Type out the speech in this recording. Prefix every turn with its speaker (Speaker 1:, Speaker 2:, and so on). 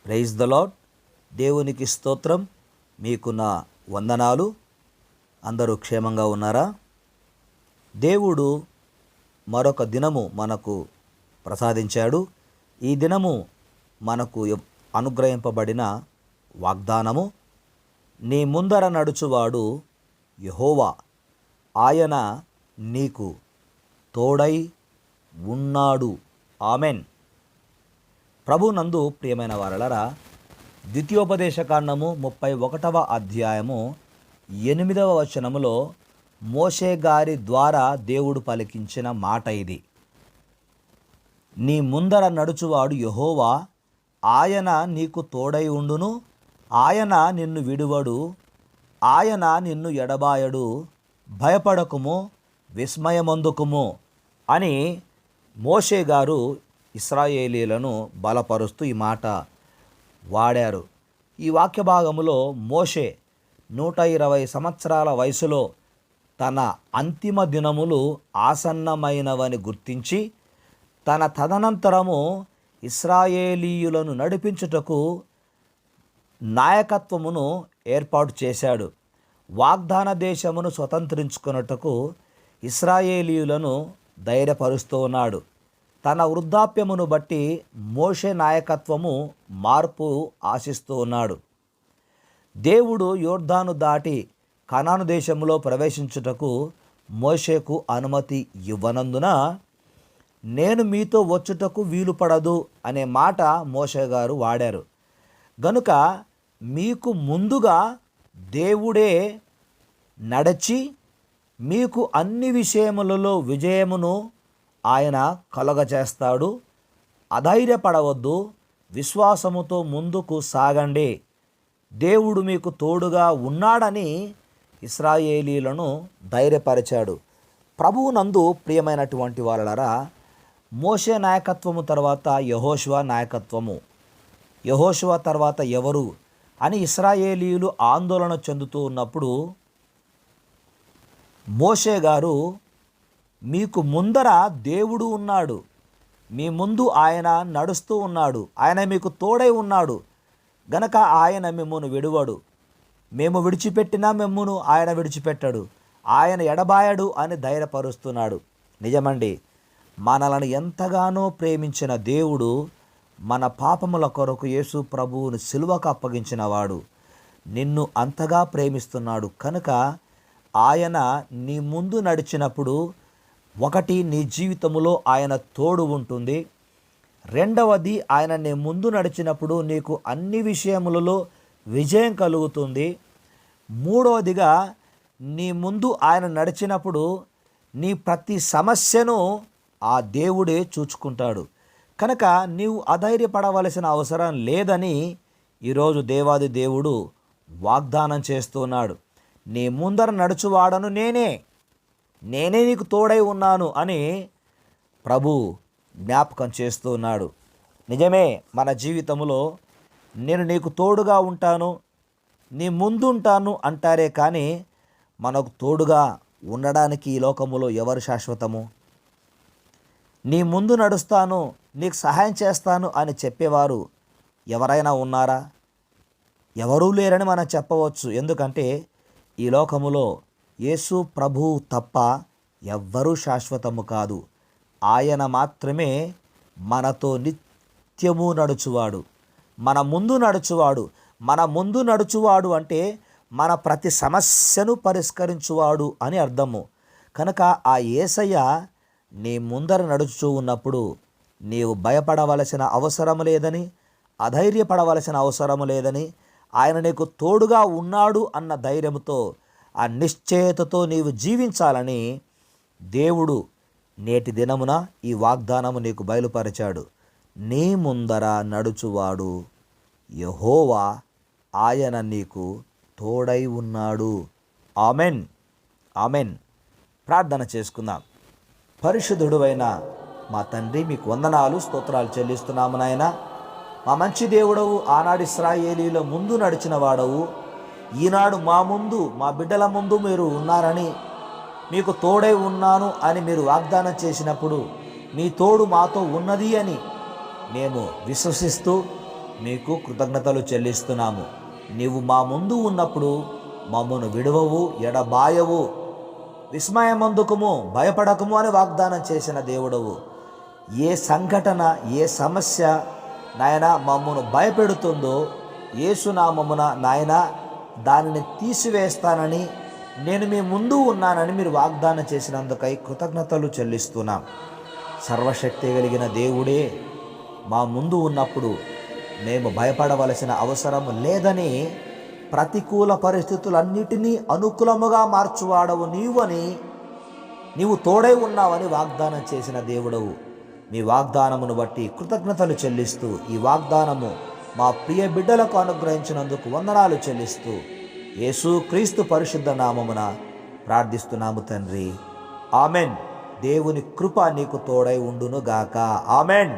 Speaker 1: Praise the lord. దేవునికి స్తోత్రం. మీకు నా వందనాలు. అందరూ క్షేమంగా ఉన్నారా? దేవుడు మరొక దినము మనకు ప్రసాదించాడు. ఈ దినము మనకు అనుగ్రహింపబడిన వాగ్దానము, నీ ముందర నడుచువాడు యెహోవా, ఆయన నీకు తోడై ఉన్నాడు. ఆమెన్. ప్రభునందు ప్రియమైన వారలారా, ద్వితీయోపదేశకాండము 31వ అధ్యాయము 8వ వచనములో మోషే గారి ద్వారా దేవుడు పలికించిన మాట ఇది. నీ ముందర నడుచువాడు యెహోవా, ఆయన నీకు తోడై ఉండును, ఆయన నిన్ను విడువడు, ఆయన నిన్ను ఎడబాయడు, భయపడకుము, విస్మయమందుకుము అని మోషే గారు ఇశ్రాయేలీలను బలపరుస్తూ ఈ మాట వాడారు. ఈ వాక్య భాగములో మోషే 120 సంవత్సరాల వయసులో తన అంతిమ దినములు ఆసన్నమైనవని గుర్తించి తన తదనంతరము ఇశ్రాయేలీయులను నడిపించుటకు నాయకత్వమును ఏర్పాటు చేశాడు. వాగ్దాన దేశమును స్వతంత్రించుకొనుటకు ఇశ్రాయేలీయులను ధైర్యపరుస్తూ ఉన్నాడు. తన వృద్ధాప్యమును బట్టి మోషే నాయకత్వము మార్పు ఆశిస్తూ ఉన్నాడు. దేవుడు యోర్దాను దాటి కనాను దేశంలో ప్రవేశించుటకు మోషేకు అనుమతి ఇవ్వనందున నేను మీతో వచ్చుటకు వీలు పడదు అనే మాట మోషే గారు వాడారు. గనుక మీకు ముందుగా దేవుడే నడచి మీకు అన్ని విషయములలో విజయమును ఆయన కలుగజేస్తాడు. అధైర్యపడవద్దు, విశ్వాసముతో ముందుకు సాగండి, దేవుడు మీకు తోడుగా ఉన్నాడని ఇశ్రాయేలీలను ధైర్యపరిచాడు. ప్రభువునందు ప్రియమైనటువంటి వాళ్ళరా, మోషే నాయకత్వము తర్వాత యెహోషువ నాయకత్వము, యెహోషువ తర్వాత ఎవరు అని ఇశ్రాయేలీయులు ఆందోళన చెందుతూ ఉన్నప్పుడు మోషే గారు, మీకు ముందర దేవుడు ఉన్నాడు, మీ ముందు ఆయన నడుస్తూ ఉన్నాడు, ఆయన మీకు తోడై ఉన్నాడు, గనక ఆయన మిమ్మును విడువడు, మేము విడిచిపెట్టినా మిమ్మును ఆయన విడిచిపెట్టడు, ఆయన ఎడబాయడు అని ధైర్యపరుస్తున్నాడు. నిజమండి, మనలను ఎంతగానో ప్రేమించిన దేవుడు మన పాపముల కొరకు యేసు ప్రభువును సిలువకు అప్పగించిన వాడు. నిన్ను అంతగా ప్రేమిస్తున్నాడు కనుక ఆయన నీ ముందు నడిచినప్పుడు ఒకటి, నీ జీవితంలో ఆయన తోడు ఉంటుంది. రెండవది, ఆయన నీ ముందు నడిచినప్పుడు నీకు అన్ని విషయములలో విజయం కలుగుతుంది. మూడవదిగా, నీ ముందు ఆయన నడిచినప్పుడు నీ ప్రతి సమస్యను ఆ దేవుడే చూచుకుంటాడు. కనుక నీవు అధైర్యపడవలసిన అవసరం లేదని ఈరోజు దేవాది దేవుడు వాగ్దానం చేస్తున్నాడు. నీ ముందర నడుచువాడను నేనే నీకు తోడై ఉన్నాను అని ప్రభు జ్ఞాపకం చేస్తూ ఉన్నాడు. నిజమే, మన జీవితంలో నేను నీకు తోడుగా ఉంటాను, నీ ముందుంటాను అంటారే కానీ మనకు తోడుగా ఉండడానికి ఈ లోకములో ఎవరు శాశ్వతము? నీ ముందు నడుస్తాను, నీకు సహాయం చేస్తాను అని చెప్పేవారు ఎవరైనా ఉన్నారా? ఎవరూ లేరని మనం చెప్పవచ్చు. ఎందుకంటే ఈ లోకములో యేసు ప్రభువు తప్ప ఎవ్వరూ శాశ్వతము కాదు. ఆయన మాత్రమే మనతో నిత్యము నడుచువాడు, మన ముందు నడుచువాడు. మన ముందు నడుచువాడు అంటే మన ప్రతి సమస్యను పరిష్కరించువాడు అని అర్థము. కనుక ఆ యేసయ్య నీ ముందర నడుచు ఉన్నప్పుడు నీవు భయపడవలసిన అవసరం లేదని, అధైర్యపడవలసిన అవసరం లేదని, ఆయన నీకు తోడుగా ఉన్నాడు అన్న ధైర్యంతో, ఆ నిశ్చయతతో నీవు జీవించాలని దేవుడు నేటి దినమున ఈ వాగ్దానము నీకు బయలుపరిచాడు. నీ ముందర నడుచువాడు యెహోవా, ఆయన నీకు తోడై ఉన్నాడు. Amen, amen. ప్రార్థన చేసుకుందాం. పరిశుద్ధుడైన మా తండ్రి, మీకు వందనాలు, స్తోత్రాలు చెల్లిస్తున్నాము నాయన. మా మంచి దేవుడవు, ఆనాడు ఇశ్రాయేలీయుల ముందు నడిచిన వాడవు, ఈనాడు మా ముందు, మా బిడ్డల ముందు మీరు ఉన్నారని, మీకు తోడై ఉన్నాను అని మీరు వాగ్దానం చేసినప్పుడు మీ తోడు మాతో ఉన్నది అని మేము విశ్వసిస్తూ మీకు కృతజ్ఞతలు చెల్లిస్తున్నాము. నీవు మా ముందు ఉన్నప్పుడు మమ్మను విడువవు, ఎడబాయవు, విస్మయమందుకుము, భయపడకము అని వాగ్దానం చేసిన దేవుడవు. ఏ సంఘటన, ఏ సమస్య నాయన మమ్మను భయపెడుతుందో యేసునామమున నాయన దానిని తీసివేస్తానని, నేను మీ ముందు ఉన్నానని మీరు వాగ్దానం చేసినందుకై కృతజ్ఞతలు చెల్లిస్తున్నాం. సర్వశక్తి కలిగిన దేవుడే మా ముందు ఉన్నప్పుడు మేము భయపడవలసిన అవసరం లేదని, ప్రతికూల పరిస్థితులన్నిటినీ అనుకూలముగా మార్చువాడవు నీవని, నీవు తోడై ఉన్నావని వాగ్దానం చేసిన దేవుడవు. మీ వాగ్దానమును బట్టి కృతజ్ఞతలు చెల్లిస్తూ, ఈ వాగ్దానము మా ప్రియ బిడ్డలకు అనుగ్రహించినందుకు వందనాలు చెల్లిస్తూ యేసుక్రీస్తు పరిశుద్ధ నామమున ప్రార్థిస్తున్నాము తండ్రి. ఆమెన్. దేవుని కృప నీకు తోడై ఉండును గాక. ఆమెన్.